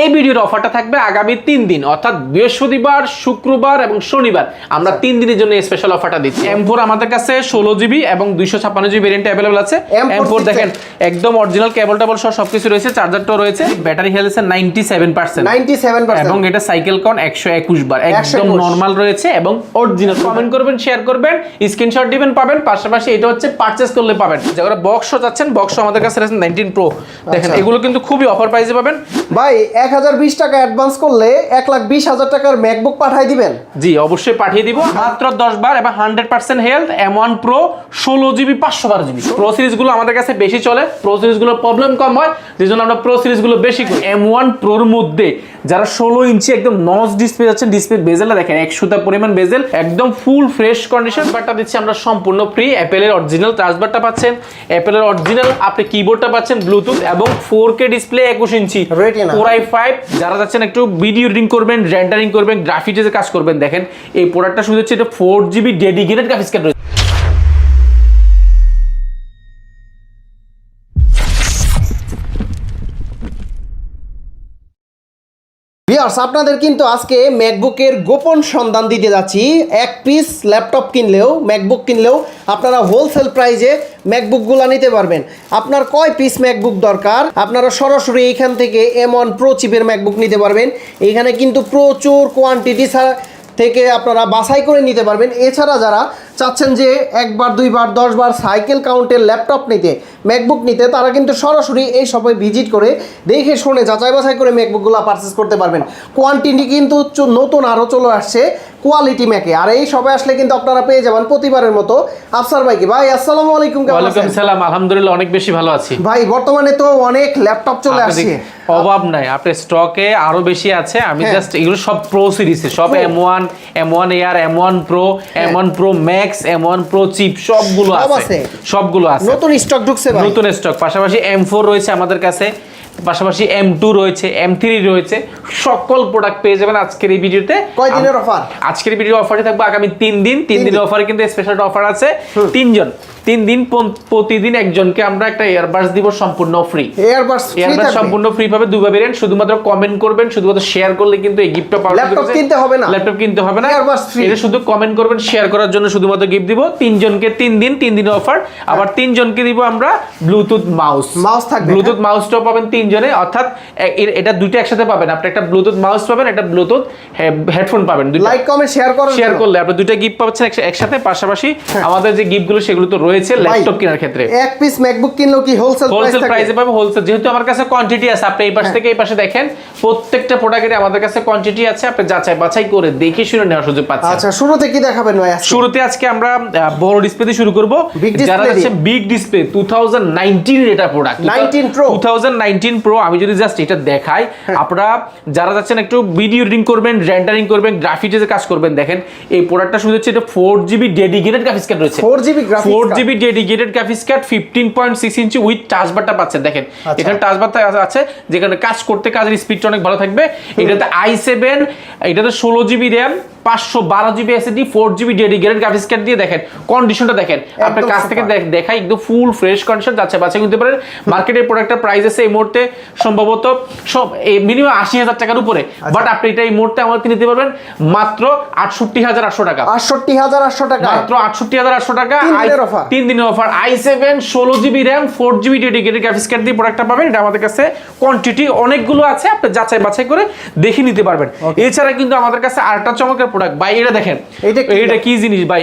এই ভিডিওর অফারটা থাকবে আগামী 3 দিন, অর্থাৎ বৃহস্পতিবার, শুক্রবার এবং শনিবার। আমরা 3 দিনের জন্য স্পেশাল অফারটা দিচ্ছি। M4 আমাদের কাছে 16GB এবং 256GB ভেরিয়েন্ট अवेलेबल আছে। M4 দেখেন একদম অরিজিনাল কেবল টেবল সহ সবকিছু রয়েছে, চার্জারটাও রয়েছে। ব্যাটারি হেলথ আছে 97%, এবং এটা সাইকেল কাউন্ট 121 বার, একদম নরমাল রয়েছে এবং অরিজিনাল। কমেন্ট করবেন, শেয়ার করবেন, স্ক্রিনশট দিবেন, পাবেন। পাশাপাশি এটা হচ্ছে পারচেজ করলে পাবেন। যারা বক্স যাচ্ছেন, বক্স আমাদের কাছে রয়েছে 19 Pro। দেখেন এগুলো কিন্তু খুবই অফার প্রাইসে পাবেন ভাই। 1020 টাকা অ্যাডভান্স করলে 1,20,000 টাকার ম্যাকবুক পাঠিয়ে দিবেন। জি অবশ্যই পাঠিয়ে দিব, মাত্র 10 বার এবং 100% health. M1 Pro 16GB 512GB pro series গুলো আমাদের কাছে বেশি চলে। প্রো সিরিজ গুলো প্রবলেম কম হয়, যেজন্য আমরা প্রো সিরিজ গুলো বেশি করি। M1 Proর মধ্যে যারা 16 ইঞ্চি একদম নচ ডিসপ্লে যাচ্ছেন, ডিসপ্লে বেজেলটা দেখেন 100টা পরিমাণ বেজেল, একদম ফুল ফ্রেশ কন্ডিশন। বারটা দিচ্ছি আমরা সম্পূর্ণ ফ্রি। অ্যাপেলের অরিজিনাল টাচবারটা পাচ্ছেন, অ্যাপেলের অরিজিনাল আপনি কিবোর্ডটা পাচ্ছেন, ব্লুটুথ এবং 4K ডিসপ্লে 21 ইঞ্চি Core i5। যারা যাচ্ছেন একটু ভিডিও এডিটিং করবেন, রেন্ডারিং করবেন, গ্রাফিক্সের কাজ করবেন, দেখেন এই প্রোডাক্টটা শুধু হচ্ছে এটা 4GB ডেডিকেটেড গ্রাফিক্স কার্ড রয়েছে। ভিউয়ার্স, আপনাদের কিন্তু আজকে ম্যাকবুকের গোপন সন্ধান দিতে যাচ্ছি। এক পিস ল্যাপটপ কিনলেও, ম্যাকবুক কিনলেও আপনারা হোলসেল প্রাইজে ম্যাকবুকগুলো নিতে পারবেন। আপনার কয় পিস ম্যাকবুক দরকার, আপনারা সরাসরি এইখান থেকে M1 Pro চিপের ম্যাকবুক নিতে পারবেন। এইখানে কিন্তু প্রচুর কোয়ান্টিটি থেকে আপনারা বাছাই করে নিতে পারবেন। এছাড়া যারা চাচ্ছেন যে একবার, দুইবার, 10 বার সাইকেল কাউন্টের ল্যাপটপ নিতে, ম্যাকবুক নিতে, তারা কিন্তু সরাসরি এই শপে ভিজিট করে দেখে শুনে যাচাই বাছাই করে ম্যাকবুকগুলো পারচেস করতে পারবেন। কোয়ান্টিটি কিন্তু নতুন আরও চলে আসছে কোয়ালিটি ম্যাকে। আর এই শপে আসলে কিন্তু আপনারা পেয়ে যাবেন প্রতিবারের মতো আফসার ভাইকে। ভাই আসসালামু আলাইকুম। ওয়ালাইকুম সালাম, আলহামদুলিল্লাহ অনেক বেশি ভালো আছি। ভাই বর্তমানে তো অনেক ল্যাপটপ চলে আসছে, অভাব নাই, আপনার স্টকে আরো বেশি আছে। আমি জাস্ট এগুলো সব প্রো সিরিজের, সব M1 Air, M1 Pro, M1 Pro Max, M1 Pro chip সবগুলো আছে, সবগুলো আছে। নতুন স্টক ঢুকছে ভাই, নতুন স্টক। পাশাপাশি M4 রয়েছে আমাদের কাছে, পাশাপাশি M2 রয়েছে, M3 রয়েছে। সকল প্রোডাক্ট পেয়ে যাবেন আজকের এই ভিডিওতে। কয় দিনের অফার? আজকের ভিডিও অফারটি থাকবে আগামী 3 দিন। 3 দিনের অফারে কিন্তু স্পেশাল অফার আছে। 3 দিন প্রতিদিন একজনকে আমরা একটা এয়ারবাডস দিব সম্পূর্ণ ফ্রি। এয়ারবাডস সম্পূর্ণ ফ্রি পাবে, দুইবার ভেরিয়েন্ট। শুধুমাত্র কমেন্ট করবেন, শুধুমাত্র শেয়ার করলে কিন্তু এই গিফটটা পাবেন। ল্যাপটপ কিনতে হবে না, এয়ারবাডস ফ্রি। এটা শুধু কমেন্ট করবেন, শেয়ার করার জন্য শুধুমাত্র গিফট দিব। 3 জনকে 3 দিনের অফার। আবার 3 জনকে দিব আমরা ব্লুটুথ মাউস থাকবে। ব্লুটুথ মাউসটাও পাবেন 3 জনে, অর্থাৎ এটা দুইটা একসাথে পাবেন। আপনি একটা ব্লুটুথ মাউস পাবেন, একটা ব্লুটুথ হেডফোন পাবেন। লাইক কমেন্ট শেয়ার করলে আপনি দুইটা গিফট পাচ্ছেন একসাথে। পাশাপাশি আমাদের যে গিফটগুলো সেগুলো তো রয়েছে ল্যাপটপ কেনার ক্ষেত্রে। এক পিস ম্যাকবুক কিনলেও কি হোলসেল প্রাইসে পাবে। হোলসেল যেহেতু আমার কাছে কোয়ান্টিটি আছে, আপনি এই পাশ থেকে এই পাশে দেখেন, প্রত্যেকটা প্রোডাক্টের আমাদের কাছে কোয়ান্টিটি আছে। আপনি যাচাই বাছাই করে দেখে শুনে নেওয়ার সুযোগ পাচ্ছেন। আচ্ছা, শুরুতে কি দেখাবেন ভাই? শুরুতে আজকে আমরা বড় ডিসপ্লে দিয়ে শুরু করব। যারা আছে বিগ ডিসপ্লে 2019 এর এটা প্রোডাক্ট, 2019 Pro। আমি যদি জাস্ট এটা দেখাই, আপনারা যারা যাচ্ছেন একটু ভিডিও এডিটিং করবেন, রেন্ডারিং করবেন, গ্রাফিক্সের কাজ করবেন, দেখেন এই প্রোডাক্টটা শুধু হচ্ছে এটা 4GB ডেডিকেটেড গ্রাফিক্স কার্ড রয়েছে। 4GB dedicated graphics card 15.6 inch with টাচবারটা পাচ্ছেন। দেখেন এখানে টাচবারটা আছে, যেখানে কাজ করতে কাজের স্পিডটা অনেক ভালো থাকবে। এটাতে i7, এটাতে 16GB RAM, 512GB SSD, 4GB dedicated graphics card দিয়ে দেখেন কন্ডিশনটা দেখেন। আপনার কাছ থেকে দেখাই একদম ফুল ফ্রেশ কন্ডিশন, যাচ্ছে বাচ্চা কিনতে পারেন। মার্কেটের প্রোডাক্টের প্রাইস আছে এই মুহূর্তে সম্ভবত সব মিনিমাম 80,000 টাকার উপরে। বাট আপনি এটা এই মুহূর্তে আমার কিনতে পারবেন মাত্র 68,800 টাকা। 68,800 টাকা, মাত্র 68,800 টাকা। 3 দিনের offer. i7 16GB RAM 4GB dedicated graphics card দিয়ে প্রোডাক্টটা পাবেন। এটা আমাদের কাছে কোয়ান্টিটি অনেকগুলো আছে, আপনি যাচাই বাছাই করে দেখে নিতে পারবেন। এছাড়া কিন্তু আমাদের কাছে আরেকটা চমৎকার প্রোডাক্ট ভাই, এটা দেখেন, এটা কি জিনিস ভাই?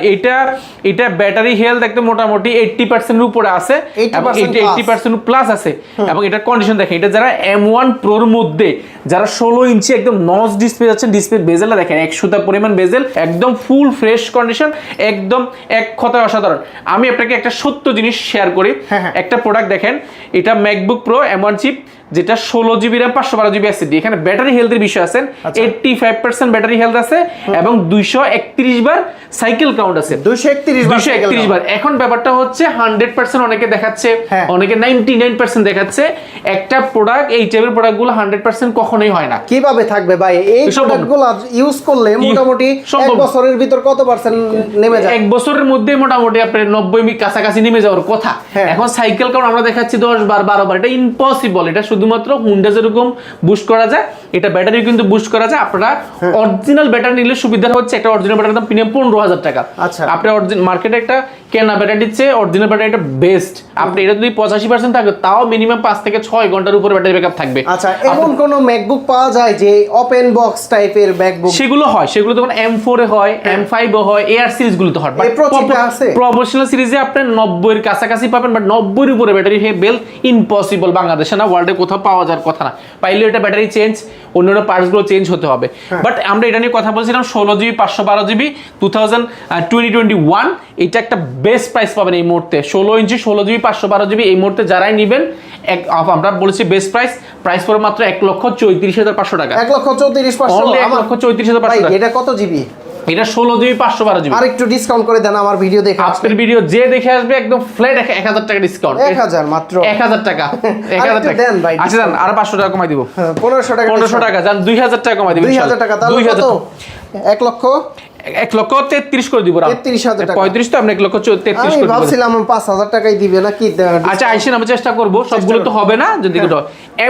এটা ব্যাটারি হেলথ একদম মোটামুটি 80% এর উপরে আছে, এবং 80% প্লাস আছে। এবং এটা কন্ডিশন দেখেন, এটা যারা M1 Proর মধ্যে যারা 16 ইঞ্চি একদম নচ ডিসপ্লে যাচ্ছেন, ডিসপ্লে বেজেলটা দেখেন 100টা পরিমাণ বেজেল, একদম ফুল ফ্রেশ কন্ডিশন, একদম এক কথায় অসাধারণ। আমি আপনাকে একটা সত্য জিনিস শেয়ার করি। একটা প্রোডাক্ট দেখেন, এটা ম্যাকবুক প্রো M1 চিপ, যেটা 16GB RAM 512GB SSD। এখানে ব্যাটারি হেলথের বিষয় আছে, 85% ব্যাটারি হেলথ আছে এবং 231 বার সাইকেল কাউন্ট আছে। 231 বার। এখন ব্যাপারটা হচ্ছে 100% অনেকে দেখাচ্ছে, অনেকে 99% দেখাচ্ছে। একটা প্রোডাক্ট, এই টাইপের প্রোডাক্টগুলো 100% কখনোই হয় না। কিভাবে থাকবে ভাই? এই প্রোডাক্টগুলো ইউজ করলে মোটামুটি 1 বছরের ভিতর কত পার্সেন্ট নেমে যায়? 1 বছরের মধ্যে মোটামুটি আপনার 90 কাছাকাছি নেমে যাওয়ার কথা। এখন সাইকেল কাউন্ট আমরা দেখাচ্ছি 10 বার 12 বার, এটা ইম্পসিবল। এটা শুধুমাত্র হুন্ডা যেরকম বুস্ট করা যায় এটা ব্যাটারি কিন্তু বুস্ট করা যায়। আপনারা অরিজিনাল ব্যাটারি নিলে সুবিধা হচ্ছে একটা অরিজিনাল ব্যাটারির দাম প্রিমিয়াম 15,000 টাকা। আচ্ছা, আপনি মার্কেটে একটা কেনা ব্যাটারির চেয়ে অরিজিনাল ব্যাটারিটা বেস্ট। আপনি এটা যদি 85% থাকে তাও মিনিমাম 5 থেকে 6 ঘন্টার উপরে ব্যাটারি ব্যাকআপ থাকবে। আচ্ছা, এমন কোন ম্যাকবুক পাওয়া যায় যে ওপেন বক্স টাইপের ম্যাকবুক? সেগুলো হয়, সেগুলো তখন M4 এ হয়, M5 এ হয়, এআর সিরিজ গুলোতে হয়। বাট প্রফেশনাল সিরিজে আপনি 90 এর কাছাকাছি পাবেন, বাট 90 এর উপরে ব্যাটারি বেল ইম্পসিবল বাংলাদেশে না, ওয়ার্ল্ডে কোথাও পাওয়া যাওয়ার কথা না। পাইলে এটা ব্যাটারি চেঞ্জ, অন্যান্য পার্টস গুলো চেঞ্জ হতে হবে। বাট আমরা এটা নিয়ে কথা বলছিলাম 16GB 512GB 2021 এটা একটা বেস্ট প্রাইস পাবেন এই মুহূর্তে। 16 ইঞ্চি 16GB 512GB এই মুহূর্তে যারাই নেবেন আমরা বলেছি বেস্ট প্রাইস পড়ে মাত্র 1,34,500 টাকা। 1,34,500 1,34,500 টাকা। এটা কত জিবি? এটা 16GB 512GB। আর একটু ডিসকাউন্ট করে দেন আমার ভিডিও দেখে। আপনার ভিডিও যে দেখে আসবে একদম ফ্ল্যাট 1000 টাকা ডিসকাউন্ট। 1000 মাত্র 1000 টাকা। 1000 টাকা দেন ভাই। আচ্ছা দেন আর 500 টাকা কমাই দিব। 1500 টাকা। 1500 টাকা জান 2000 টাকা কমাই দিব। 2000 টাকা তাহলে কত? 1,33,000 করে দিব। 33,000 টাকা। 35 তো আপনি 1,33,000 করে দিব। ভাবছিলাম 5,000 টাকাই দিবে নাকি। আচ্ছা আইসেন আমি চেষ্টা করব, সবগুলো তো হবে না। যদি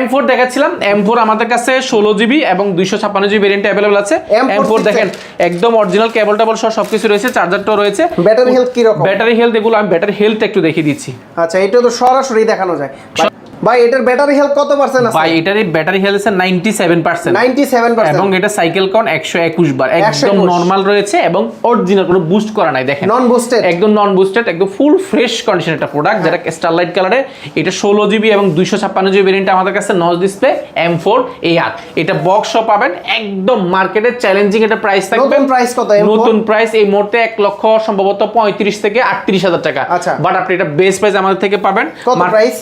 M4 দেখাচ্ছিলাম, M4 আমাদের কাছে 16GB এবং 256GB ভেরিয়েন্ট अवेलेबल আছে। M4 দেখেন একদম অরিজিনাল কেবল টেবল সহ সবকিছু রয়েছে, চার্জারটাও রয়েছে। ব্যাটারি হেলথ কি রকম? ব্যাটারি হেলথ এগুলো আমি ব্যাটারি হেলথ একটু দেখিয়ে দিচ্ছি। আচ্ছা, এটা তো সরাসরি দেখানো যায়। ভাই এটার ব্যাটারি হেলথ কত পার্সেন্ট আছে? ভাই এটার ব্যাটারি হেলথ আছে 97%। 97% এবং এটা সাইকেল কাউন্ট 121 বার, একদম নরমাল রয়েছে এবং অরিজিনাল কোনো বুস্ট করা নাই। দেখেন নন বুস্টেড, একদম নন বুস্টেড, একদম ফুল ফ্রেশ কন্ডিশন একটা প্রোডাক্ট যেটা স্টারলাইট কালারে। এটা 16GB এবং 256GB ভেরিয়েন্ট আমাদের কাছে নচ ডিসপ্লে M4 AR। এটা বক্স সহ পাবেন, একদম মার্কেটে চ্যালেঞ্জিং একটা প্রাইস থাকবে। নতুন প্রাইস কত? নতুন প্রাইস এই মুহূর্তে 1 লক্ষ সম্ভবত 35 থেকে 38,000 টাকা। আচ্ছা, বাট আপনি এটা বেস্ট প্রাইস আমাদের থেকে পাবেন। কত প্রাইস?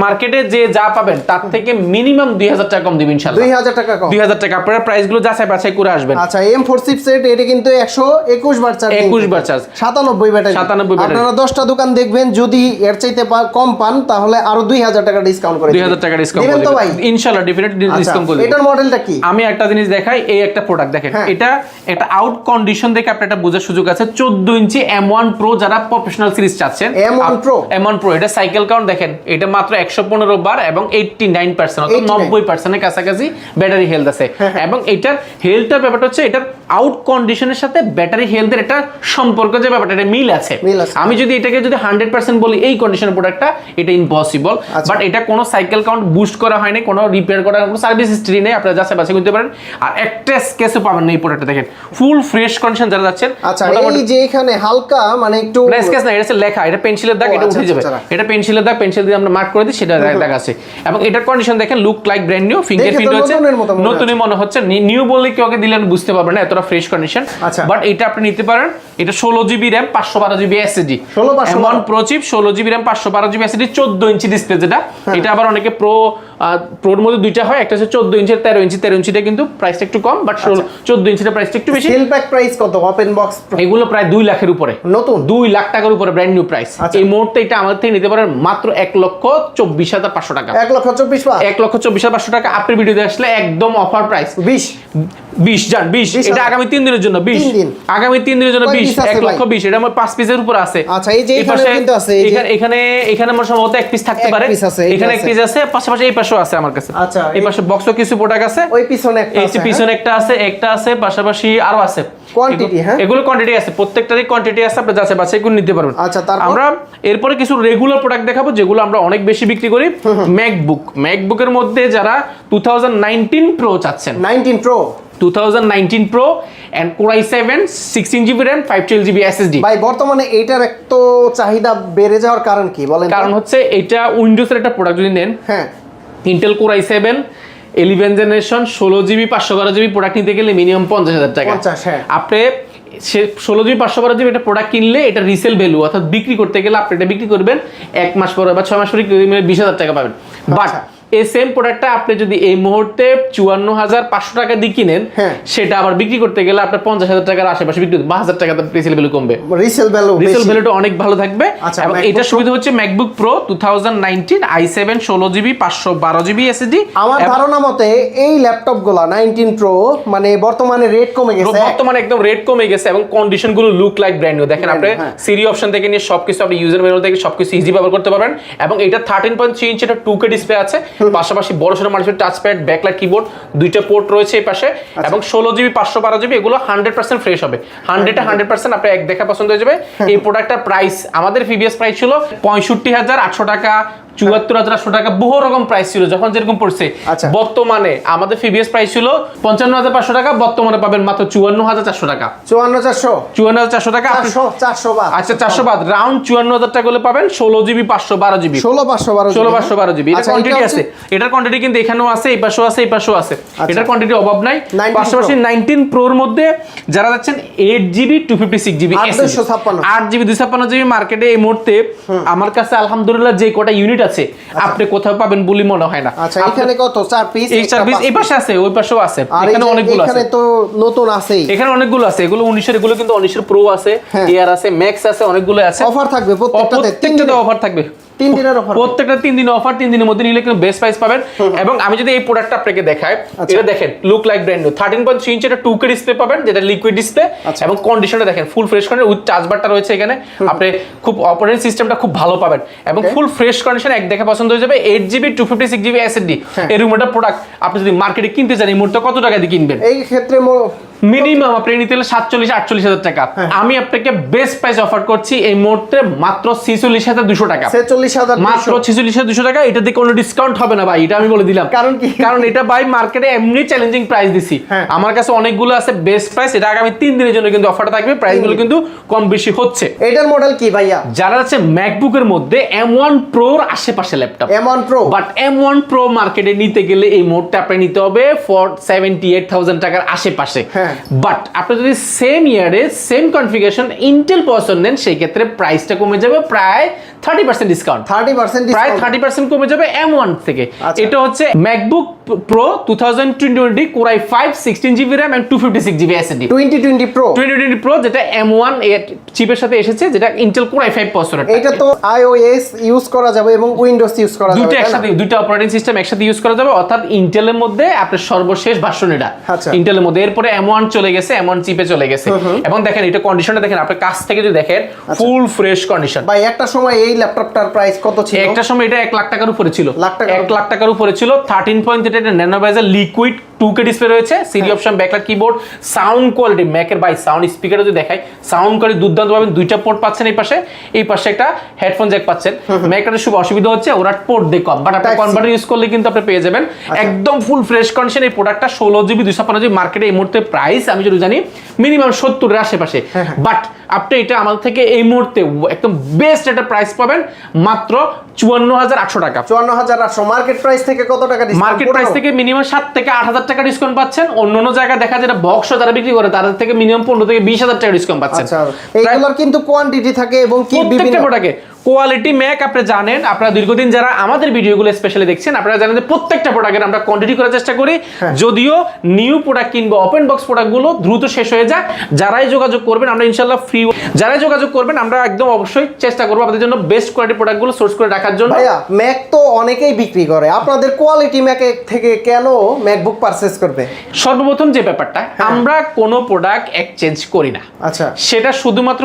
মার্কেটে যে যা পাবেন তার থেকে মিনিমাম 2000 টাকা কম দিবেন ইনশাআল্লাহ। 2000 টাকা কম। 2000 টাকা। আপনারা প্রাইসগুলো যাচাই বাছাই করে আসবেন। আচ্ছা, M4 চিপসেট এটা কিন্তু 121 বার চার্জ। 21 বার চার্জ, 97 ব্যাটারি। 97 ব্যাটারি। আপনারা 10টা দোকান দেখবেন, যদি এর চাইতে কম পান তাহলে আরো 2000 টাকা ডিসকাউন্ট করে 2000 টাকা ডিসকাউন্ট দিবেন তো ভাই? ইনশাআল্লাহ ডেফিনেটলি ডিসকাউন্ট করে। এটার মডেলটা কি? আমি একটা জিনিস দেখাই, এই একটা প্রোডাক্ট দেখেন, এটা একটা আউট কন্ডিশন দেখে আপনি এটা বোঝার সুযোগ আছে। 14 ইঞ্চি M1 Pro যারা প্রফেশনাল সিরিজ চাচ্ছেন, M1 Pro এটা সাইকেল কাউন্ট দেখেন, এটা মাত্র 115 বার এবং 89% অর্থাৎ 90% এর কাছাকাছি ব্যাটারি হেলথ আছে। এবং এটার হেলথের ব্যাপারটা হচ্ছে এটার আউট কন্ডিশনের সাথে ব্যাটারি হেলথের একটা সম্পর্ক, যে ব্যাপারটা এটা মিল আছে। আমি যদি এটাকে যদি 100% বলি এই কন্ডিশনের প্রোডাক্টটা, এটা ইম্পসিবল। বাট এটা কোনো সাইকেল কাউন্ট বুস্ট করা হয়নি, কোনো রিপেয়ার করা, কোনো সার্ভিস হিস্ট্রি নেই, আপনারা যাচাই বাছাই করতে পারেন। আর একটা স্কেচও পাবেন না এই প্রোডাক্টটা। দেখেন ফুল ফ্রেশ কন্ডিশন যারা যাচ্ছেন। আচ্ছা, এই যে এখানে হালকা মানে একটু স্কেচ না, এটা হচ্ছে লেখা, এটা পেন্সিলের দাগ, এটা উঠে যাবে। এটা পেন্সিলের দাগ, পেন্সিল দিয়ে আমরা মার্ক করে দিই, সেটা দাগ আছে। এবং এটার কন্ডিশন দেখেন, look like brand new, fingerprint হচ্ছে নতুনই মনে হচ্ছে। নিউ বললে কেউ আগে দিলে বুঝতে পারবেন না, এতটা ফ্রেশ কন্ডিশন। বাট এটা আপনি নিতে পারেন। এটা 16GB RAM 512GB SSD, M1 Pro chip, 16GB RAM 512GB SSD, 14 inch display যেটা। এটা আবার অনেকে প্রোর মধ্যে দুইটা হয়, একটা হচ্ছে 14 ইঞ্চি 13 ইঞ্চি। 13 ইঞ্চিটা কিন্তু প্রাইসটা একটু কম, বাট 14 ইঞ্চিটা প্রাইসটা একটু বেশি। সেল প্যাক প্রাইস কত ওপেন বক্স? এগুলো প্রায় 2 লাখের উপরে, নতুন 2 লাখ টাকার উপরে ব্র্যান্ড নিউ প্রাইস। এই মুহূর্তে এটা আমাদের থেকে নিতে পারেন মাত্র 1,24,500 টাকা। 1,24,500 টাকা। আপনার ভিডিওতে আসলে একদম অফার প্রাইস 20 জান 20। এটা আগামী 3 দিনের জন্য 20, আগামী 3 দিনের জন্য 20, 1,20,000। এটা আমার 5 পিসের উপর আছে। আচ্ছা, এই যে এখানে কিন্তু আছে, এখানে আমার সম্ভবত 1 পিস থাকতে পারে। এখানে 1 পিস আছে, পাশাপাশি এই পাশেও আছে আমার কাছে। আচ্ছা, এই পাশে বক্সও কিছু প্রোডাক্ট আছে, ওই পিছনে একটা আছে, পিছনে একটা আছে, পাশাপাশি আরো আছে। কোয়ান্টিটি, এগুলো কোয়ান্টিটি আছে, প্রত্যেকটারই কোয়ান্টিটি আছে, আপনি যাচাই বাছাই করে নিতে পারবেন। আচ্ছা, আমরা এরপরে কিছু রেগুলার প্রোডাক্ট দেখাবো যেগুলো আমরা অনেক বেশি বিক্রি করি। ম্যাকবুকের মধ্যে যারা 2019 Pro চাচ্ছেন, 2019 Pro and Core i7 16GB RAM 512GB SSD। ভাই বর্তমানে এইটার একটু চাহিদা বেড়ে যাওয়ার কারণ কি বলেন? কারণ হচ্ছে এটা উইন্ডোজের একটা প্রোডাক্ট যদি নেন, Intel Core i7 11 generation 16GB 512GB product নিতে গেলে মিনিমাম 50,000 টাকা। আপনি 16GB 512GB একটা প্রোডাক্ট কিনলে এটা রিসেল ভ্যালু, অর্থাৎ বিক্রি করতে গেলে আপনি এটা বিক্রি করবেন 1 মাস পরে বা 6 মাস পরে 20,000 টাকা পাবেন। বাট এই সেম প্রোডাক্টটা আপনি যদি এই মুহূর্তে 54,500 টাকা দিয়ে কিনেন, সেটা আবার বিক্রি করতে গেলে আপনার 50,000 টাকার আশেপাশে বিক্রি করতে 5,000 টাকা রিসেল ভ্যালু কমবে। রিসেল ভ্যালুটা অনেক ভালো থাকবে। এবং এটা সুবিধা হচ্ছে MacBook pro 2019 i7 16GB 512GB SSD। আমার ধারণা মতে এই ল্যাপটপগুলো 19 Pro মানে বর্তমানে রেট কমে গেছে, বর্তমানে একদম রেট কমে গেছে এবং কন্ডিশনগুলো লুক লাইক ব্র্যান্ড নিউ। দেখেন আপনি সিরি অপশন থেকে নিয়ে সবকিছু আপনি ইউজার ম্যানুয়াল থেকে সবকিছু ইজি ব্যবহার করতে পারবেন। এবং এটা 13.3 ইঞ্চি একটা 2K ডিসপ্লে আছে পাশাপাশি বড় সড়ো মাল্টিপ্যাড টাচপ্যাড, ব্যাকলাইট কিবোর্ড, দুইটা পোর্ট রয়েছে এই পাশে, এবং 16GB 512GB এগুলো 100% ফ্রেশ হবে। 100% আপনি এক দেখা পছন্দ হয়ে যাবে। এই প্রোডাক্টটার প্রাইস আমাদের প্রিভিয়াস প্রাইস ছিল 65,800 টাকা, 74,800 টাকা, বহু রকম প্রাইস ছিল যখন যেরকম পড়ছে। বর্তমানে আমাদের প্রিভিয়াস প্রাইস ছিল 55,500 টাকা, বর্তমানে পাবেন মাত্র 54,400 টাকা। 54,400 টাকা। 400 বাদ, আচ্ছা 400 বাদ, রাউন্ড 54,000 টাকা হলে পাবেন 16GB 512GB। 16,512GB এটা কোয়ান্টিটি আছে। এটার কোয়ান্টিটি কিন্তু এখানেও আছে, এই পাশেও আছে, এই পাশেও আছে। এটার কোয়ান্টিটি অভাব নাই। পাশাপাশি 19 প্রোর মধ্যে যারা যাচ্ছেন 8GB 256GB 8GB 256GB মার্কেটে এই মুহূর্তে আমার কাছে আলহামদুলিল্লাহ যে কটা ইউনিট আছে আপনি কোথাও পাবেন বলে মনে হয় না। আচ্ছা এখানে কত 4 পিস? এই 4 পিস এই পাশে আছে, ওই পাশেও আছে, এখানে অনেকগুলো আছে। এখানে তো নতুন আছে, এখানে অনেকগুলো আছে। এগুলো 19 এগুলো কিন্তু 19 প্রো আছে, এয়ার আছে, ম্যাক্স আছে, অনেকগুলো আছে। অফার থাকবে প্রত্যেকটাতে, 3 দিনের অফার থাকবে। 3 দিনের অফার, প্রত্যেকটা 3 দিনের অফার। 3 দিনের মধ্যে নিলে কিন্তু বেস্ট প্রাইস পাবেন। এবং আমি যদি এই প্রোডাক্টটা আপনাকে দেখাই, এটা দেখেন লুক লাইক ব্র্যান্ড নিউ 13.3 ইঞ্চি এটা 2K ডিসপ্লে পাবেন, যেটা লিকুইড ডিসপ্লে, এবং কন্ডিশনটা দেখেন full fresh condition with charge বারটা রয়েছে এখানে। আপনি খুব অপারেটিং সিস্টেমটা খুব ভালো পাবেন এবং ফুল ফ্রেশ কন্ডিশন এক দেখে পছন্দ হয়ে যাবে। 8GB 256GB SSD এই রুমের প্রোডাক্ট আপনি যদি মার্কেটে কিনতে চান এই মুহূর্তে কত টাকা দিয়ে কিনবেন? এই ক্ষেত্রে মিনিমাম আপনি নিতে হলে 47-48 টাকা। আমি আপনাকে বেস্ট প্রাইস অফার করছি এই মুহূর্তে মাত্র 46,200 টাকা। 46,200 মাত্র 46,200 টাকা। এটাতে কোনো ডিসকাউন্ট হবে না ভাই, এটা আমি বলে দিলাম। কারণ কি? কারণ এটা ভাই মার্কেটে এমনি চ্যালেঞ্জিং প্রাইস দিছি। আমার কাছে অনেকগুলো আছে বেস্ট প্রাইস। এটা আগামী 3 দিনের জন্য কিন্তু অফারটা থাকবে। প্রাইসগুলো কিন্তু কম বেশি হচ্ছে। এটার মডেল কি ভাইয়া? যারা আছে ম্যাকবুকের মধ্যে M1 Pro এর আশেপাশে laptop, M1 Pro, but M1 Pro মার্কেটে নিতে গেলে এই মোডটা আপনি নিতে হবে 78,000 টাকার আশেপাশে। বাট আপনি যদি সেম ইয়ারে সেম কনফিগারেশন ইন্টেল প্রসেসর নেন সেই ক্ষেত্রে প্রাইসটা কমে যাবে প্রায় 30% ডিসকাউন্ট। 30% প্রায় 30% কমে যাবে M1 থেকে। এটা হচ্ছে MacBook Pro 2020 Core i5 16GB RAM and 256GB SSD 2020 Pro যেটা M1 এর চিপের সাথে এসেছে, যেটা ইন্টেল Core i5 প্রসেসর। এটা তো iOS ইউজ করা যাবে এবং উইন্ডোজ ইউজ করা যাবে, দুটো একসাথে, দুটো অপারেটিং সিস্টেম একসাথে ইউজ করা যাবে। অর্থাৎ ইন্টেলের মধ্যে আপনার সর্বশেষ ভার্সন এটা ইন্টেলের মধ্যে। এরপরে M1 চলে গেছে, M1 চিপে চলে গেছে। এবং দেখেন এটা কন্ডিশনটা দেখেন, আপনি কাছ থেকে যদি দেখেন ফুল ফ্রেশ কন্ডিশন। ভাই একটা সময় এই ল্যাপটপটার প্রাইস কত ছিল? একটা সময় এটা 1 লাখ টাকার উপরে ছিল। 1 লাখ টাকার উপরে ছিল। 13.8 nano bezel liquid 2K display রয়েছে, CD option, backlight keyboard, sound quality ম্যাকের বাই সাউন্ড স্পিকার যদি দেখাই সাউন্ড কোয়ালিটি দুর্দান্ত পাবেন। দুইটা পোর্ট পাচ্ছেন এই পাশে একটা হেডফোন জ্যাক পাচ্ছেন। ম্যাকের খুব অসুবিধা হচ্ছে ওরা পোর্ট দিয়ে কম, বাট আপনি কনভার্টার ইউজ করলে কিন্তু আপনি পেয়ে যাবেন একদম ফুল ফ্রেশ কন্ডিশন। এই প্রোডাক্টটা 16GB 256GB মার্কেটে এই মুহূর্তে প্রাইস আমি যদি জানি মিনিমাম 70 এর আশেপাশে। বাট আপনি এটা আমাদের থেকে এই মুহূর্তে একদম বেস্ট একটা প্রাইস পাবেন মাত্র 54,800 টাকা। 54,800 মার্কেট প্রাইস থেকে কত টাকা ডিসকাউন্ট? মার্কেট প্রাইস থেকে মিনিমাম 7 থেকে 8,000 টাকা ডিসকাউন্ট পাচ্ছেন। অন্যান্য জায়গায় দেখা যায় বক্স যারা বিক্রি করে তাদের থেকে মিনিমাম 15 থেকে 20,000 টাকা ডিসকাউন্ট পাচ্ছেন। আচ্ছা এইগুলোর কিন্তু কোয়ান্টিটি থাকে এবং কি বিভিন্ন প্রোডাক্টে কোয়ালিটি ম্যাক আপনি জানেন, আপনারা দীর্ঘদিন যারা আমাদের ভিডিওগুলো স্পেশালি দেখছেন আপনারা জানেন যে প্রত্যেকটা প্রোডাক্টের আমরা কোয়ান্টিটি করার চেষ্টা করি। যদিও নিউ প্রোডাক্ট কিংবা ওপেন বক্স প্রোডাক্টগুলো দ্রুত শেষ হয়ে যায়। যারাই যোগাযোগ করবেন আমরা ইনশাআল্লাহ ফ্রি, যারাই যোগাযোগ করবেন আমরা একদম অবশ্যই চেষ্টা করব আপনাদের জন্য বেস্ট কোয়ালিটি প্রোডাক্টগুলো সোর্স করে রাখার জন্য। ভাইয়া ম্যাক তো অনেকেই বিক্রি করে, আপনাদের কোয়ালিটি ম্যাক থেকে কেন ম্যাকবুক পারচেজ করবে? সর্বপ্রথম যে ব্যাপারটা, আমরা কোনো প্রোডাক্ট এক্সচেঞ্জ করি না। আচ্ছা সেটা শুধুমাত্র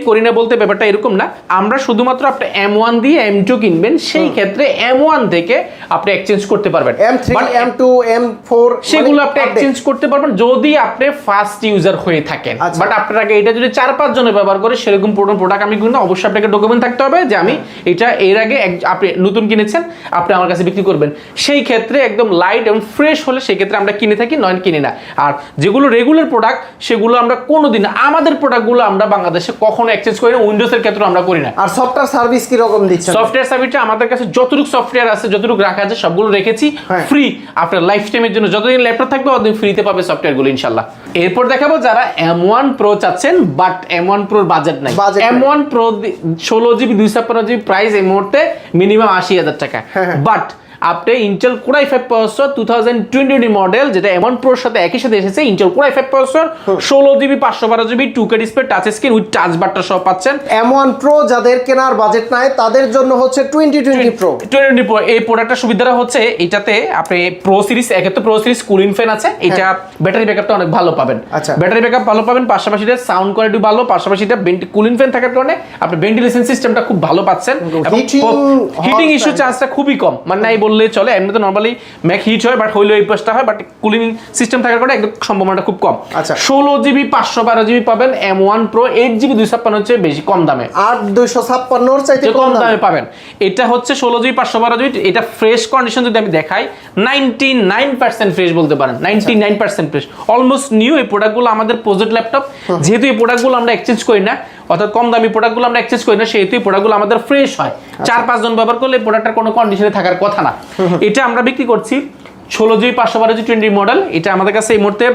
করি না বলতে ব্যাপারটা এরকম না। আমরা শুধুমাত্র আপনি M1 দিয়ে M2 কিনবেন সেই ক্ষেত্রে M1 থেকে আপনি এক্সচেঞ্জ করতে পারবেন। M3 M2 M4 সেগুলো আপনি এক্সচেঞ্জ করতে পারবেন যদি আপনি ফার্স্ট ইউজার হয়ে থাকেন। বাট আপনাকে এটা যদি 4-5 জনে ব্যবহার করে সেরকম প্রোডাক্ট আমি কিন্তু অবশ্যই আপনাকে ডকুমেন্ট থাকতে হবে যে আমি এটা এর আগে আপনি নতুন কিনেছেন আপনি আমার কাছে বিক্রি করবেন। সেই ক্ষেত্রে একদম লাইট এবং ফ্রেশ হলে সেই ক্ষেত্রে আমরা কিনে থাকি, নয় কিনি না। আর যেগুলো রেগুলার প্রোডাক্ট সেগুলো আমরা কোনোদিন আমাদের প্রোডাক্টগুলো আমরা বাংলাদেশে কখনো এক্সচেঞ্জ করি না, উইন্ডোজের ক্ষেত্রে আমরা করি না। আর সফটওয়্যার সার্ভিস কি রকম দিচ্ছেন? সফটওয়্যার সার্ভিসটা আমাদের কাছে যতটুকু সফটওয়্যার আছে যতটুকু রাখা আছে সবগুলো রেখেছি ফ্রি। আপনার লাইফ টাইমের জন্য যতদিন ল্যাপটপ থাকবে ততদিন ফ্রিতে পাবে সফটওয়্যারগুলো ইনশাআল্লাহ। এরপর দেখাবো যারা M1 Pro চাচ্ছেন বাট M1 Pro বাজেট নাই। M1 Pro 16GB 256GB price এই মুহূর্তে মিনিমাম 80,000 টাকা। বাট আপনি Intel Core i5 processor 2020 model যেটা M1 Pro এর সাথে একই সাথে এসেছে, Intel Core i5 processor 16GB 512GB 2K display touch screen with touch বারটা সহ পাচ্ছেন। M1 Pro যাদের কেনার বাজেট নাই তাদের জন্য হচ্ছে 2020 Pro এই প্রোডাক্টটার সুবিধাটা হচ্ছে এটাতে আপনি প্রো সিরিজ এক্ষেত্রে প্রো সিরিজ কুলিং ফ্যান আছে, এটা ব্যাটারি ব্যাকআপটা অনেক ভালো পাবেন। ব্যাটারি ব্যাকআপ ভালো পাবেন, পাশাপাশি এটা সাউন্ড কোয়ালিটি ভালো, পাশাপাশি এটা কুলিং ফ্যান থাকার কারণে আপনি ভেন্টিলেশন সিস্টেমটা খুব ভালো পাচ্ছেন এবং হিটিং ইস্যু চান্সটা খুবই কম, মানে নাই বললে বললেই চলে। এমনিতে নরমালি ম্যাক হিট হয়, বাট হইলেও এই পাশটা হয়, বাট কুলিং সিস্টেম থাকার কারণে একদম সম্ভাবনাটা খুব কম। আচ্ছা, 16GB 512GB পাবেন, M1 Pro 8GB 256 হচ্ছে বেশি কম দামে, আর 256 চাইতে কম দামে পাবেন। এটা হচ্ছে 16GB 512GB, এটা ফ্রেশ কন্ডিশন যদি আমি দেখাই 99% ফ্রেশ বলতে পারেন, 99% ফ্রেশ, অলমোস্ট নিউ। এই প্রোডাক্টগুলো আমাদের প্রজেক্ট ল্যাপটপ, যেহেতু এই প্রোডাক্টগুলো আমরা এক্সচেঞ্জ করি না, অর্থাৎ কম দামি প্রোডাক্টগুলো আমরা এক্সচেঞ্জ করি না, সেহেতু এই প্রোডাক্টগুলো আমাদের ফ্রেশ হয়। 4-5 জন ব্যবহার করলে এই প্রোডাক্টটার কোনো কন্ডিশনে থাকার কথা না। এটা আমরা বিক্রি করছি 16GB 512GB 20 মডেল। এটা আমাদের কাছে এই মুহূর্তে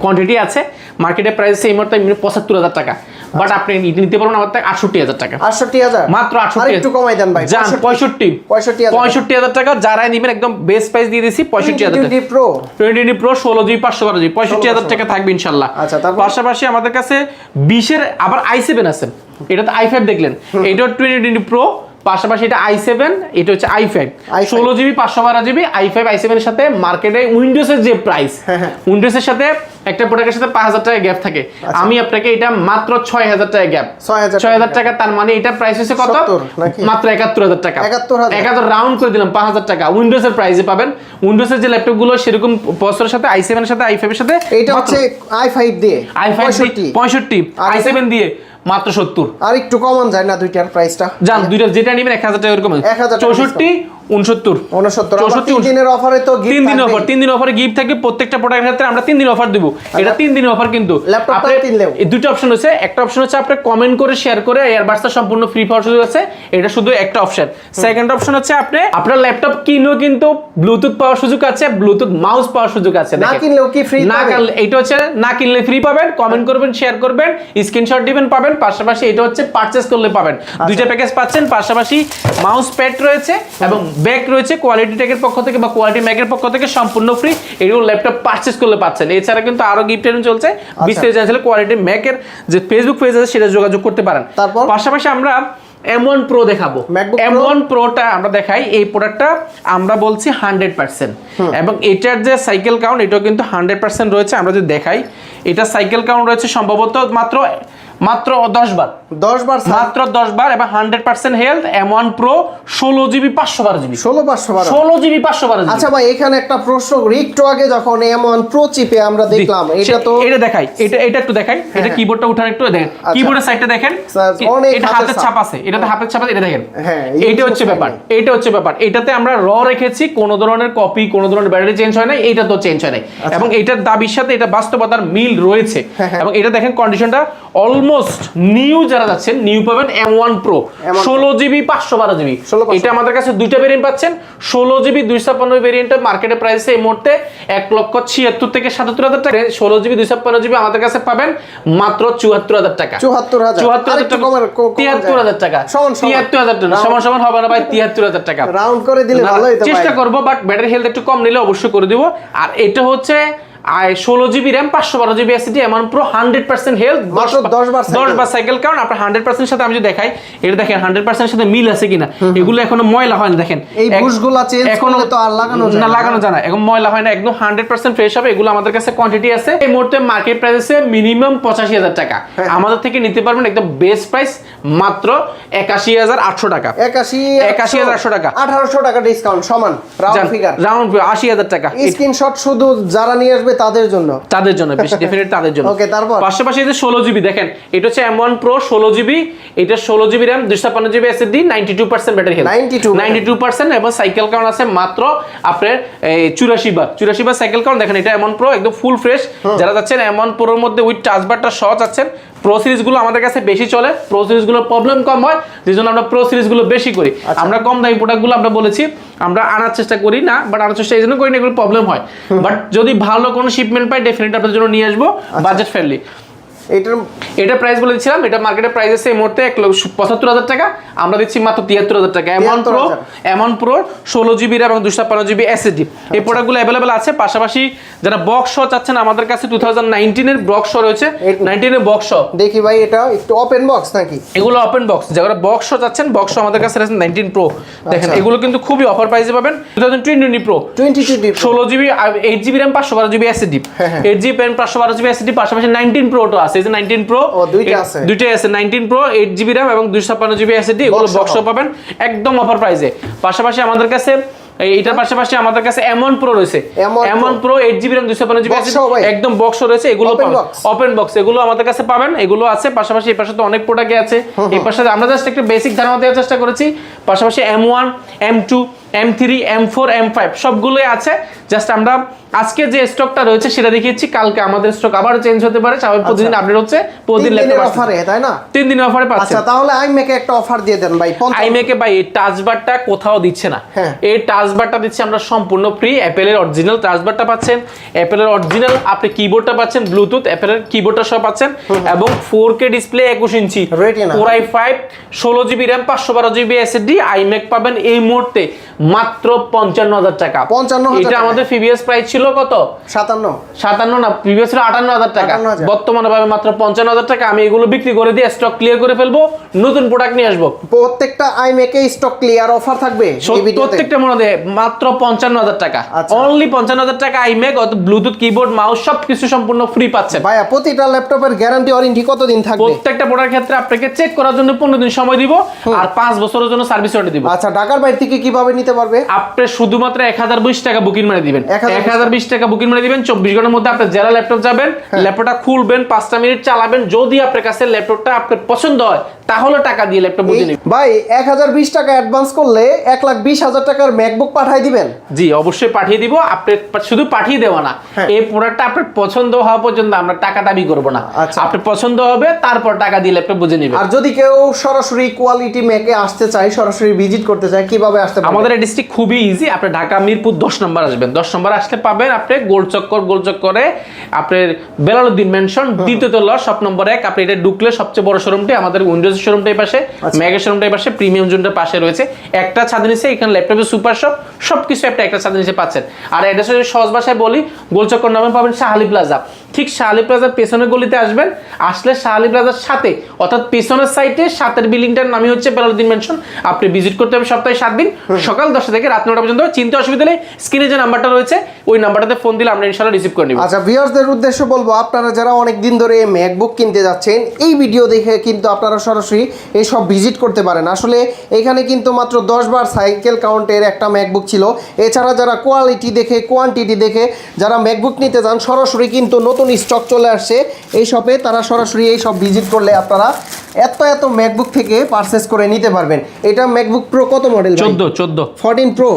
কোয়ান্টিটি আছে, মার্কেটের প্রাইস এই মুহূর্তে 75,000 টাকা, বাট আপনি নিতে পারবেন আমার থেকে 68,000 টাকা। 68,000 মাত্র 68,000, একটু কমাই দেন ভাই, জান 65,000 টাকা। যারাই নেবেন একদম বেস্ট প্রাইস দিয়ে দিছি 65,000 টাকা। 20 Pro 20 Pro 16GB 512GB 65,000 টাকা থাকবে ইনশাআল্লাহ। আচ্ছা, পাশাপাশি আমাদের কাছে 20 এর আবার i7 আছে, এটা তো i5 দেখলেন, এটা 20 Pro, পাশাপাশি এটা i7, এটা হচ্ছে i5 16GB 512GB i5 i7 এর সাথে মার্কেটে উইন্ডোজের যে প্রাইস, উইন্ডোজের সাথে একটা প্রোডাক্টের সাথে 5,000 টাকা গ্যাপ থাকে, আমি আপনাকে এটা মাত্র 6,000 টাকা গ্যাপ, 6,000 টাকা, তার মানে এটা প্রাইস হচ্ছে কত, মাত্র 71,000 টাকা, 71 রাউন্ড করে দিলাম 5,000 টাকা উইন্ডোজের প্রাইসে পাবেন। উইন্ডোজের যে ল্যাপটপগুলো সেরকম প্রসেসরের সাথে i7 এর সাথে i5 এর সাথে, এটা হচ্ছে i5 দিয়ে, i5 65, i7 দিয়ে মাত্র 70। আর একটু কমান যায় না দুইটার প্রাইসটা? জান দুইটা যেটা নেবেন 1000 টাকা এরকম, 64 69 দিনের অফারে তো 3 দিন অফারে গিফট থাকে প্রত্যেকটা প্রোডাক্টের ক্ষেত্রে, আমরা 3 দিন অফার দিব। এটা 3 দিনের অফার, কিন্তু ল্যাপটপটা কিনলেও এই দুটো অপশন আছে। একটা অপশন হচ্ছে আপনি কমেন্ট করে শেয়ার করে এয়ারবাডসটা সম্পূর্ণ ফ্রি পাওয়ার সুযোগ আছে, এটা শুধু একটা অপশন। সেকেন্ড অপশন হচ্ছে আপনি আপনার ল্যাপটপ কিনেও কিন্তু ব্লুটুথ পাওয়ার সুযোগ আছে, ব্লুটুথ মাউস পাওয়ার সুযোগ আছে। না কিনলেও কি ফ্রি? না কিনলে এটা হচ্ছে না কিনলে ফ্রি পাবেন, কমেন্ট করবেন, শেয়ার করবেন, স্ক্রিনশট দিবেন পাবেন। পাশাপাশি এটা হচ্ছে পারচেজ করলে পাবেন, দুইটা প্যাকেজ পাচ্ছেন। পাশাপাশি মাউস প্যাড রয়েছে এবং ব্যাগ রয়েছে, কোয়ালিটি টেকের পক্ষ থেকে বা কোয়ালিটি ম্যাকের পক্ষ থেকে সম্পূর্ণ ফ্রি, এগুলো ল্যাপটপ পারচেজ করলে পাচ্ছেন। এছাড়া কিন্তু আরো গিফট এর চলছে, বিস্তারিত জানতে কোয়ালিটি ম্যাকের যে ফেসবুক পেজ আছে সেটা যোগাযোগ করতে পারেন। পাশাপাশি আমরা M1 Pro দেখাবো, M1 Proটা আমরা দেখাই, এই প্রোডাক্টটা আমরা বলছি 100%, এবং এটার যে সাইকেল কাউন্ট এটাও কিন্তু 100% রয়েছে। আমরা যদি দেখাই, এটা সাইকেল কাউন্ট রয়েছে সম্ভবত মাত্র 10 বার, মাত্র 10 বার, এবং 100% health. M1 Pro 16GB 512GB 16GB 512GB। আচ্ছা ভাই, এখানে একটা প্রশ্ন, একটু আগে যখন M1 Pro চিপে আমরা দেখলাম, এটা দেখাই, এটা একটু দেখাই, এটা কিবোর্ডটা উঠান একটু দেখেন, কিবোর্ডের সাইডটা দেখেন, এটা হাতের ছাপ আছে, এটাতে হাতের ছাপ আছে, এটা দেখেন, এটা হচ্ছে ব্যাপার। এটাতে আমরা র রেখেছি, কোনো ধরনের কপি, কোনো ধরনের ব্যাটারি চেঞ্জ হয় না, এটা তো চেঞ্জ হয় নাই, এবং এটার দাবির সাথে এটা বাস্তবতার মিল রয়েছে। এবং এটা দেখেন কন্ডিশনটা অলমোস্ট নিউ, যারা যাচ্ছেন নিউ পাবেন M1 Pro 16GB 512GB। এটা আমাদের কাছে দুইটা ভেরিয়েন্ট পাচ্ছেন, 16GB 256 ভেরিয়েন্টের মার্কেটে প্রাইস এই মুহূর্তে 1,76,000 থেকে 77,000 টাকা। 16GB 256GB আমাদের কাছে পাবেন মাত্র 74,000 টাকা, 74,000 টাকা, 73,000 টাকা, 73,000 টাকা, সমান হবে না ভাই, 73,000 টাকা রাউন্ড করে দিলে ভালোই তো, চেষ্টা করব, বাট ব্যাটারি হেলথ একটু কম নিলে অবশ্যই করে দিব। আর এটা হচ্ছে 16GB RAM 512GB SSD M1 Pro 100% health, 10 বার সাইকেল কাউন্ট। আপনার 100% সাথে আমি যদি দেখাই, এটা দেখেন 100% সাথে মিল আছে কিনা, এগুলো এখনো ময়লা হয় না, দেখেন এই বুশগুলো চেঞ্জ করলে তো আর লাগানো যায় না, এখন ময়লা হয় না, একদম 100% ফ্রেশ হবে। এগুলো আমাদের কাছে কোয়ান্টিটি আছে, এই মুহূর্তে মার্কেট প্রাইস আছে মিনিমাম 85,000 টাকা, আমাদের থেকে নিতে পারবেন একদম বেস্ট প্রাইস মাত্র 81,800 টাকা, 81,800 টাকা, 1800 টাকা ডিসকাউন্ট, সমান রাউন্ড 80,000 টাকা। স্ক্রিনশট শুধু যারা নিয়ে আসবে তাদের জন্য বেশি ডেফিনেট তাদের জন্য। ওকে, তারপর পাশাপাশি এই যে 16GB দেখেন, এটা হচ্ছে M1 Pro 16GB, এটা 16GB RAM 256GB SSD, 92% battery health, 92%, এবং সাইকেল কাউন্ট আছে মাত্র আপনার 84 বার সাইকেল কাউন্ট। দেখেন এটা M1 Pro একদম ফুল ফ্রেশ। যারা যাচ্ছেন M1 Pro এর মধ্যে উইথ টাচ বারটা সহ যাচ্ছেন, প্রো সিরিজগুলো আমাদের কাছে বেশি চলে, প্রো সিরিজগুলোর প্রবলেম কম হয়, যেজন্য আমরা প্রো সিরিজগুলো বেশি করি। আমরা কম দামি প্রোডাক্টগুলো আমরা বলেছি আমরা আনার চেষ্টা করি না, বাট আনার চেষ্টা এই জন্য করি না, এগুলো প্রবলেম হয়, বাট যদি ভালো কোনো শিপমেন্ট পাই ডেফিনেটলি আপনাদের জন্য নিয়ে আসবো, বাজেট ফ্রেন্ডলি। এটা প্রাইস বলে দিচ্ছিলাম, এটা মার্কেটের প্রাইস আছে এই মুহূর্তে 1,75,000 টাকা, আমরা দিচ্ছি মাত্র 73,000 টাকা। M1 Pro 16GB RAM এবং 256GB SSD, এই প্রোডাক্টগুলো অ্যাভেলেবেল আছে। পাশাপাশি যারা বক্স শো চাচ্ছেন, আমাদের কাছে 2019 এর বক্স শো রয়েছে, 19 এর বক্স শো দেখি ভাই, এটা একটু ওপেন বক্স নাকি? এগুলো ওপেন বক্স, যারা বক্স শো চাচ্ছেন বক্স শো আমাদের কাছে আছে 19 Pro। দেখেন এগুলো কিন্তু খুবই অফার প্রাইসে পাবেন। 2020 Pro 16GB 8GB RAM 512GB SSD, 8GB RAM 512GB SSD, পাশাপাশি 19 Pro তো আছে, 19 Pro দুইটাই আছে, 19 Pro 8GB RAM এবং 256GB SSD, এগুলো বক্স পাবেন একদম অফার প্রাইসে। পাশাপাশি আমাদের কাছে এইটার পাশাপাশি আমাদের কাছে M1 Pro রয়েছে, M1 Pro 8GB RAM 256GB একদম বক্স রয়েছে, এগুলো ওপেন বক্স, এগুলো আমাদের কাছে পাবেন, এগুলো আছে। পাশাপাশি এই পাশে তো অনেক প্রোডাক্ট আছে, এই পাশে আমরা জাস্ট একটা বেসিক ধারণা দেওয়ার চেষ্টা করেছি। পাশাপাশি M1, M2, M3, M4, M5 সবগুলোই আছে। জাস্ট আমরা আজকে যে স্টকটা রয়েছে সেটা দেখিয়েছি, কালকে আমাদের স্টক আবার চেঞ্জ হতে পারে, স্বাভাবিক প্রতিদিন আপডেট হচ্ছে, প্রতিদিন ল্যাপটপ অফারে, তাই না? 3 দিনের অফারে পাচ্ছেন। আচ্ছা, তাহলে আইমেকে একটা অফার দিয়ে দেন ভাই। আইমেকে ভাই এই টাচ বারটা কোথাও দিচ্ছে না, এই টাচ বারটা দিচ্ছে আমরা সম্পূর্ণ ফ্রি। অ্যাপেলের অরিজিনাল টাচ বারটা পাচ্ছেন, অ্যাপেলের অরিজিনাল আপনি কিবোর্ডটা পাচ্ছেন, ব্লুটুথ অ্যাপেলের কিবোর্ডটা সব পাচ্ছেন, এবং 4K ডিসপ্লে 21 ইঞ্চি Core i5 16GB RAM 512GB SSD। IMac পাবেন এই মুহূর্তে মাত্র 55,000 টাকা। 55,000 এটা আমাদের প্রিভিয়াস প্রাইস ছিল কত? 57 না, প্রিভিয়াস ছিল 58,000 টাকা, বর্তমানে পাবে মাত্র 55,000 টাকা। আমি এগুলো বিক্রি করে দিয়ে স্টক ক্লিয়ার করে ফেলবো, নতুন প্রোডাক্ট নিয়ে আসবো। প্রত্যেকটা আইমেকে স্টক ক্লিয়ার অফার থাকবে এই ভিডিওতে, প্রত্যেকটা মনে মাত্র 55,000 টাকা, অনলি 55,000 টাকা। আইমেক ব্লুটুথ কিবোর্ড মাউস সবকিছু সম্পূর্ণ ফ্রি পাচ্ছেন। ভাইয়া প্রতিটা ল্যাপটপের গ্যারান্টি ওয়ারেন্টি কতদিন থাকবে? প্রত্যেকটা প্রোডাক্ট ক্ষেত্রে আপনাকে চেক করার জন্য 15 দিন সময় দিব, আর 5 বছরের জন্য সার্ভিস ওয়ারেন্টি দিব। আচ্ছা, ঢাকার বাইরে থেকে কিভাবে নিতে পারবে? আপনি শুধুমাত্র 1020 টাকা বুকিং মারি দিবেন, 1020 টাকা বুকিং মারি দিবেন। 24 ঘন্টার মধ্যে আপনি যারা ল্যাপটপ যাবেন, ল্যাপটপটা খুলবেন, 5টা মিনিট চালাবেন, যদি আপনার কাছে ল্যাপটপটা আপনার পছন্দ হয় তাহলে টাকা দিয়ে ল্যাপটপ বুঝে নেবেন। ভাই 1020 টাকা অ্যাডভান্স করলে 1,20,000 টাকার ম্যাকবুক পাঠিয়ে দিবেন? জি অবশ্যই পাঠিয়ে দিব। আপনি শুধু পাঠিয়ে দেওয়া না, এই প্রোডাক্টটা আপনার পছন্দ হওয়া পর্যন্ত আমরা টাকা দাবি করব না। আপনার পছন্দ হবে তারপর টাকা দিয়ে ল্যাপটপ বুঝে নেবেন। আর যদি কেউ সরাসরি কোয়ালিটি ম্যাকে আসতে চায়, সরাসরি ভিজিট করতে চায়, কিভাবে আসতে পারবে? আমাদের অ্যাড্রেসটি খুবই ইজি। আপনি ঢাকা মিরপুর 10 নম্বর আসবেন, 10 নম্বর আসলে পাবেন আপনি গোলচক্করে আপনার বেলালউদ্দিন মেনশন দ্বিতীয় তলা শপ নম্বর 1। আপনি এটা ঢুকলে সবচেয়ে বড় শোরুমটি আমাদের উইন্ডোজ শোরুমটা এই পাশে, ম্যাগের শোরুমটা এই পাশে, প্রিমিয়াম জোনটার পাশে রয়েছে। একটা ছাদ নিচে এখানে ল্যাপটপের সুপার শপ সবকিছু আপনি একটা ছাদ নিচে পাচ্ছেন। আর অ্যাড্রেস সহজ ভাষায় বলি, গোলচক্কর নামে পাবেন শাহালি প্লাজা, ঠিক শাহালি প্লাজার পেছনের গলিতে আসবেন, আসলে শাহালি প্লাজার সাথে অর্থাৎ পেছনের সাইডে সাতের বিল্ডিংটার নামই হচ্ছে বেলালউদ্দিন মেনশন। আপনি ভিজিট করতে হবে সপ্তাহে 7 দিন, সকাল 10টা থেকে রাত 9টা পর্যন্ত। চিন্তা অসুবিধা নেই, স্ক্রিনে যে নাম্বারটা রয়েছে ওই নাম্বারটাতে ফোন দিলে আমরা ইনশাআল্লাহ রিসিভ করে নিব। আচ্ছা, ভিউয়ারদের উদ্দেশ্য বলবো, আপনারা যারা অনেক দিন ধরে ম্যাকবুক কিনতে যাচ্ছেন, এই ভিডিও দেখে কিন্তু আপনারা সরাসরি এই সব ভিজিট করতে পারেন। আসলে এখানে কিন্তু মাত্র 10 বার সাইকেল কাউন্টের একটা ম্যাকবুক ছিল। এছাড়া যারা কোয়ালিটি দেখে, কোয়ান্টিটি দেখে যারা ম্যাকবুক নিতে চান, সরাসরি কিন্তু নতুন স্টক চলে আসছে এই শপে। তারা সরাসরি এই সব ভিজিট করলে আপনারা এত ম্যাকবুক থেকে পারচেজ করে নিতে পারবেন। এটা ম্যাকবুক প্রো কত মডেল? 14 14 pro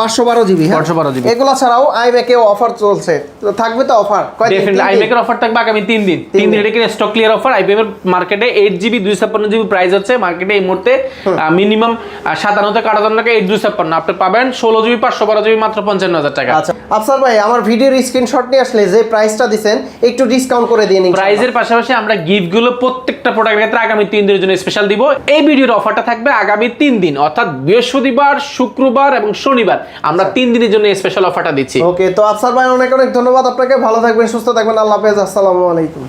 512GB। এগুলা ছাড়াও আইম্যাকে অফার চলছে, থাকবে তো অফার? ডেফিনেটলি আইম্যাকের অফার থাকবে আগামী 3 দিন। এটা কিন্তু স্টক ক্লিয়ার অফার। আইবিএম এর মার্কেটে 8GB 256GB প্রাইস হচ্ছে মার্কেটে এই মুহূর্তে মিনিমাম 57 থেকে 58 টাকা 8/256। আপনি পাবেন 16GB 512GB মাত্র 55,000 টাকা। আচ্ছা আফসার ভাই, আমার ভিডিওর স্ক্রিনশট নিয়ে আসলে যে প্রাইসটা দিবেন একটু ডিসকাউন্ট করে দিন। প্রাইসের পাশাপাশি আমরা গিফটগুলো প্রত্যেকটা প্রোডাক্টের ক্ষেত্রে আগামী 3 দিনের জন্য স্পেশাল দিব। এই ভিডিওর অফারটা থাকবে আগামী 3 দিন, অর্থাৎ বৃহস্পতিবার, শুক্রবার এবং শনিবার। আমরা 3 দিনের জন্য স্পেশাল অফারটা দিচ্ছি। ওকে, তো আফসার ভাই অনেক ধন্যবাদ আপনাকে। ভালো থাকবেন, সুস্থ থাকবেন। আল্লাহ হাফেজ। আসসালামু আলাইকুম।